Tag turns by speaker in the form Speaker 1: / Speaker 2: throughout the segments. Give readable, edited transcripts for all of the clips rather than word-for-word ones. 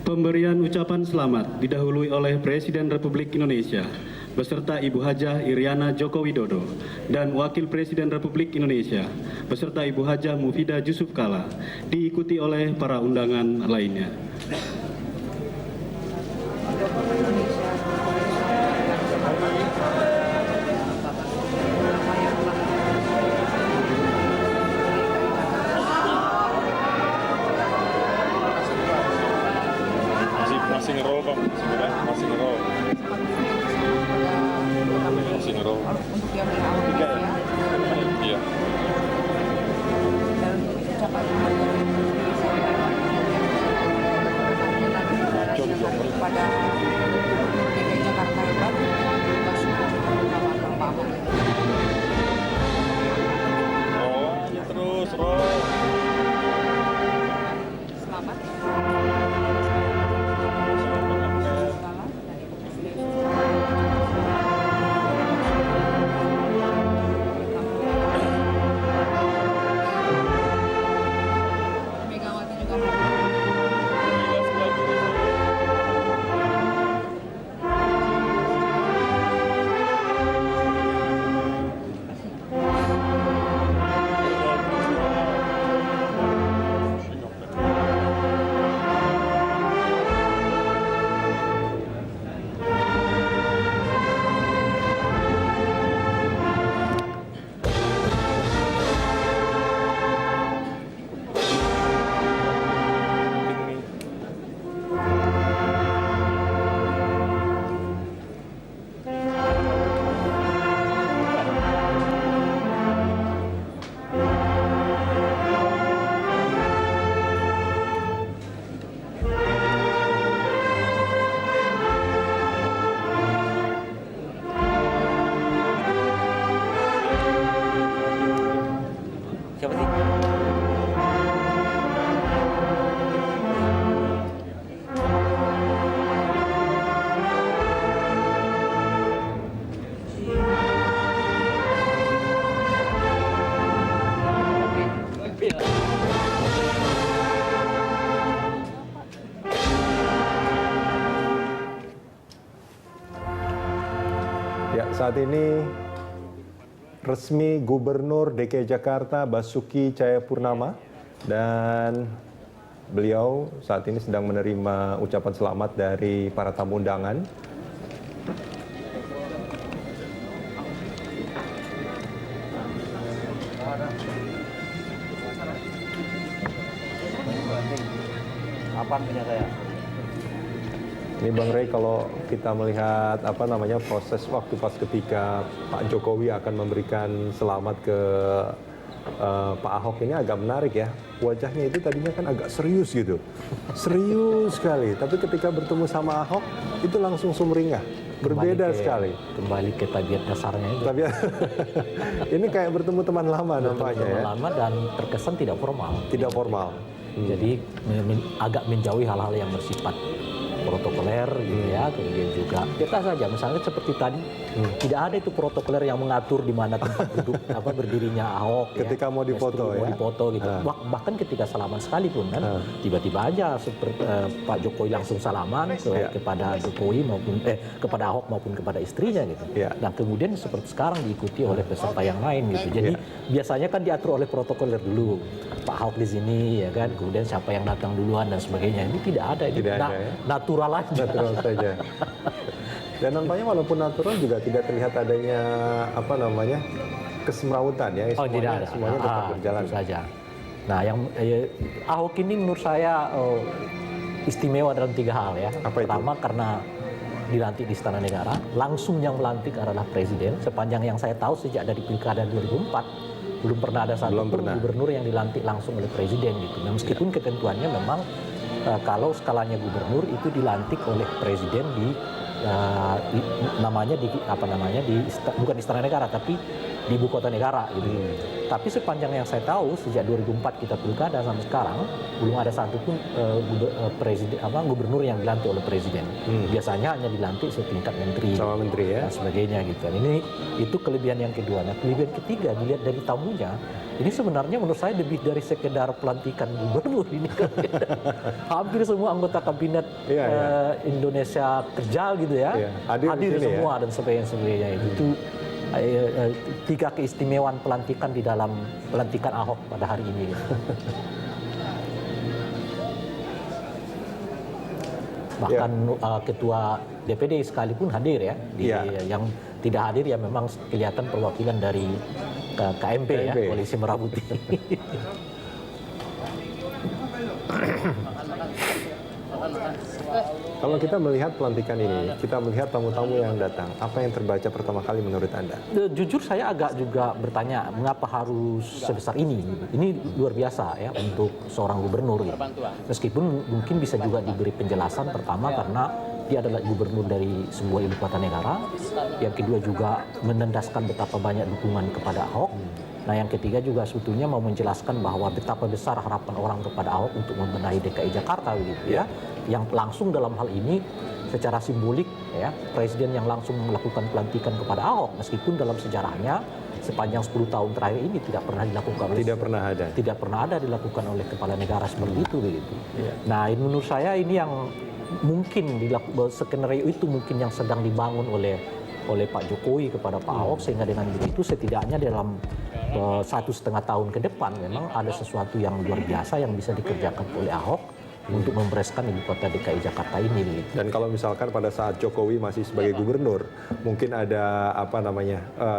Speaker 1: Pemberian ucapan selamat didahului oleh Presiden Republik Indonesia beserta Ibu Hajah Iriana Joko Widodo dan Wakil Presiden Republik Indonesia beserta Ibu Hajah Mufidah Yusuf Kalla, diikuti oleh para undangan lainnya.
Speaker 2: Masih ngerol bang, masih ngerol.
Speaker 3: Untuk yang awal
Speaker 2: Tiga
Speaker 3: ya.
Speaker 2: Iya.
Speaker 3: Dan ucapan kepada DKI Jakarta yang baru Basuki Cahayapurnama Pak Ahok.
Speaker 2: Roll aja terus, roll.
Speaker 3: Selamat. Megawati juga
Speaker 2: Gila sebelah kiri.
Speaker 4: Siapa sih?
Speaker 5: Ya, saat ini resmi Gubernur DKI Jakarta Basuki Cahayapurnama dan beliau saat ini sedang menerima ucapan selamat dari para tamu undangan.
Speaker 4: Apa punya saya?
Speaker 5: Ini Bang Rey, kalau kita melihat proses waktu pas ketika Pak Jokowi akan memberikan selamat ke Pak Ahok, ini agak menarik ya. Wajahnya itu tadinya kan agak serius gitu, serius sekali. Tapi ketika bertemu sama Ahok itu langsung sumringah, berbeda sekali.
Speaker 4: Kembali ke tabiat dasarnya itu.
Speaker 5: Tapi ini kayak bertemu teman lama nampaknya ya.
Speaker 4: Lama dan terkesan tidak formal.
Speaker 5: Tidak formal.
Speaker 4: Jadi agak menjauhi hal-hal yang bersifat protokoler gitu ya, kemudian juga kita saja misalnya seperti tadi tidak ada itu protokoler yang mengatur di mana tempat duduk berdirinya Ahok
Speaker 5: ketika
Speaker 4: ya.
Speaker 5: mau difoto
Speaker 4: mau difoto gitu. Bahkan ketika salaman sekalipun kan tiba-tiba aja seperti Pak Jokowi langsung salaman kepada Jokowi maupun kepada Ahok maupun kepada istrinya gitu. Nah kemudian seperti sekarang diikuti oleh peserta yang lain gitu. Jadi biasanya kan diatur oleh protokoler dulu. Pak Ahok di sini ya kan, kemudian siapa yang datang duluan dan sebagainya. Ini tidak ada, ini natural aja.
Speaker 5: Natural saja. Dan nampaknya walaupun natural juga tidak terlihat adanya kesemrawutan ya.
Speaker 4: Oh tidak ada.
Speaker 5: Semuanya tetap berjalan
Speaker 4: saja. Nah yang Ahok ini menurut saya istimewa dalam 3 hal ya. Pertama karena dilantik di Istana Negara, langsung yang melantik adalah Presiden. Sepanjang yang saya tahu sejak dari Pilkada 2004 belum pernah ada satu gubernur yang dilantik langsung oleh Presiden gitu. Nah, meskipun ketentuannya memang kalau skalanya gubernur itu dilantik oleh Presiden bukan Istana Negara tapi di ibu kota negara gitu. Tapi sepanjang yang saya tahu sejak 2004 kita pilkada sampai sekarang belum ada satupun gubernur yang dilantik oleh presiden. Biasanya hanya dilantik setingkat menteri
Speaker 5: Sama menteri ya.
Speaker 4: dan sebagainya gitu. Dan itu kelebihan yang kedua. Nah, kelebihan ketiga dilihat dari tamunya, ini sebenarnya menurut saya lebih dari sekedar pelantikan gubernur ini. Hampir semua anggota kabinet Indonesia Kerja gitu ya,
Speaker 5: Iya, hadir di sini
Speaker 4: semua dan sebagainya. Itu tiga keistimewaan pelantikan di dalam pelantikan Ahok pada hari ini. Bahkan ketua DPD sekalipun hadir ya, yang tidak hadir ya memang kelihatan perwakilan dari KMP ya, Koalisi Merah Putih.
Speaker 5: Kalau kita melihat pelantikan ini, kita melihat tamu-tamu yang datang, apa yang terbaca pertama kali menurut Anda?
Speaker 4: Jujur saya agak juga bertanya, mengapa harus sebesar ini? Ini luar biasa ya untuk seorang gubernur. Gitu. Meskipun mungkin bisa juga diberi penjelasan, pertama karena dia adalah gubernur dari sebuah ibu kota negara, yang kedua juga menendaskan betapa banyak dukungan kepada Ahok. Nah yang ketiga juga sebetulnya mau menjelaskan bahwa betapa besar harapan orang kepada Ahok untuk membenahi DKI Jakarta begitu ya. Yang langsung dalam hal ini secara simbolik ya, presiden yang langsung melakukan pelantikan kepada Ahok meskipun dalam sejarahnya sepanjang 10 tahun terakhir ini tidak pernah dilakukan oleh tidak pernah ada dilakukan oleh kepala negara seperti itu begitu. Nah menurut saya ini yang mungkin skenario itu mungkin yang sedang dibangun oleh Pak Jokowi kepada Pak Ahok, sehingga dengan begitu setidaknya dalam 1,5 tahun ke depan memang ada sesuatu yang luar biasa yang bisa dikerjakan oleh Ahok untuk membereskan ibu kota DKI Jakarta ini.
Speaker 5: Dan kalau misalkan pada saat Jokowi masih sebagai gubernur, mungkin ada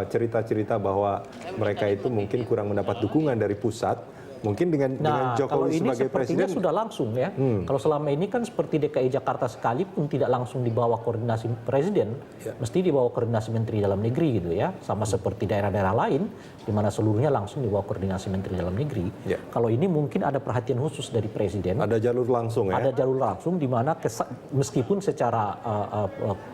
Speaker 5: cerita-cerita bahwa mereka itu mungkin kurang mendapat dukungan dari pusat. Mungkin dengan Jokowi sebagai presiden
Speaker 4: sudah langsung ya. Kalau selama ini kan seperti DKI Jakarta sekalipun tidak langsung di bawah koordinasi presiden, mesti di bawah koordinasi menteri dalam negeri gitu ya. Sama seperti daerah-daerah lain di mana seluruhnya langsung di bawah koordinasi menteri dalam negeri. Kalau ini mungkin ada perhatian khusus dari presiden.
Speaker 5: Ada jalur langsung ya.
Speaker 4: Ada jalur langsung di mana meskipun secara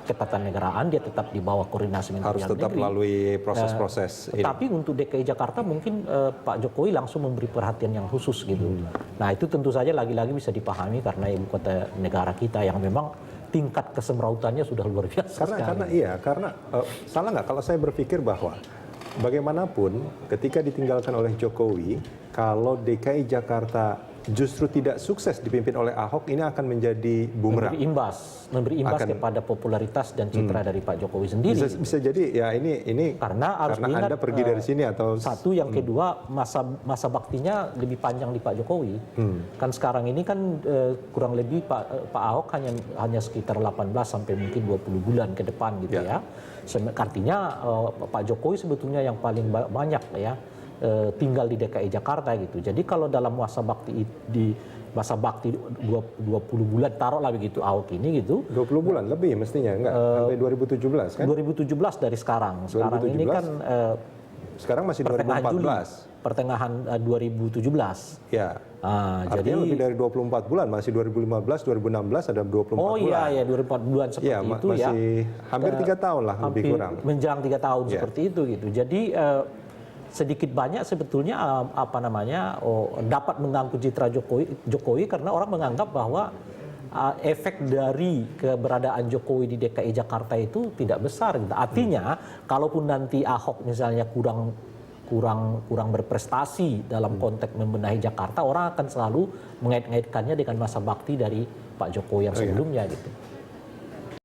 Speaker 4: ketatanegaraan dia tetap di bawah koordinasi menteri
Speaker 5: harus
Speaker 4: dalam
Speaker 5: tetap
Speaker 4: negeri.
Speaker 5: melalui proses-proses ini.
Speaker 4: Tapi untuk DKI Jakarta mungkin Pak Jokowi langsung memberi perhatian yang khusus gitu. Nah itu tentu saja lagi-lagi bisa dipahami karena ibu kota negara kita yang memang tingkat kesemrautannya sudah luar biasa.
Speaker 5: Karena salah nggak kalau saya berpikir bahwa bagaimanapun ketika ditinggalkan oleh Jokowi, kalau DKI Jakarta justru tidak sukses dipimpin oleh Ahok, ini akan menjadi bumerang.
Speaker 4: Memberi imbas kepada popularitas dan citra dari Pak Jokowi sendiri.
Speaker 5: Bisa jadi ya ini
Speaker 4: karena
Speaker 5: Anda pergi dari sini atau
Speaker 4: satu yang kedua masa baktinya lebih panjang di Pak Jokowi. Kan sekarang ini kan kurang lebih Pak Ahok hanya sekitar 18 sampai mungkin 20 bulan ke depan gitu ya. Artinya Pak Jokowi sebetulnya yang paling banyak ya tinggal di DKI Jakarta gitu. Jadi kalau dalam masa bakti 20 bulan taruhlah begitu Ahok ini gitu.
Speaker 5: 20 bulan lebih mestinya enggak sampai 2017 kan?
Speaker 4: 2017 dari sekarang. Sekarang 2017, ini kan
Speaker 5: sekarang masih 2014.
Speaker 4: Pertengahan 2017.
Speaker 5: Ya. Artinya lebih dari 24 bulan, masih 2015, 2016 ada 24 bulan.
Speaker 4: Oh iya, 24 bulan seperti itu ya.
Speaker 5: Masih hampir 3 tahun lah lebih kurang.
Speaker 4: Menjelang 3 tahun seperti itu gitu. Jadi sedikit banyak sebetulnya dapat mengganggu citra Jokowi karena orang menganggap bahwa efek dari keberadaan Jokowi di DKI Jakarta itu tidak besar. Gitu. Artinya kalaupun nanti Ahok misalnya kurang berprestasi dalam konteks membenahi Jakarta, orang akan selalu mengait-ngaitkannya dengan masa bakti dari Pak Jokowi yang sebelumnya gitu.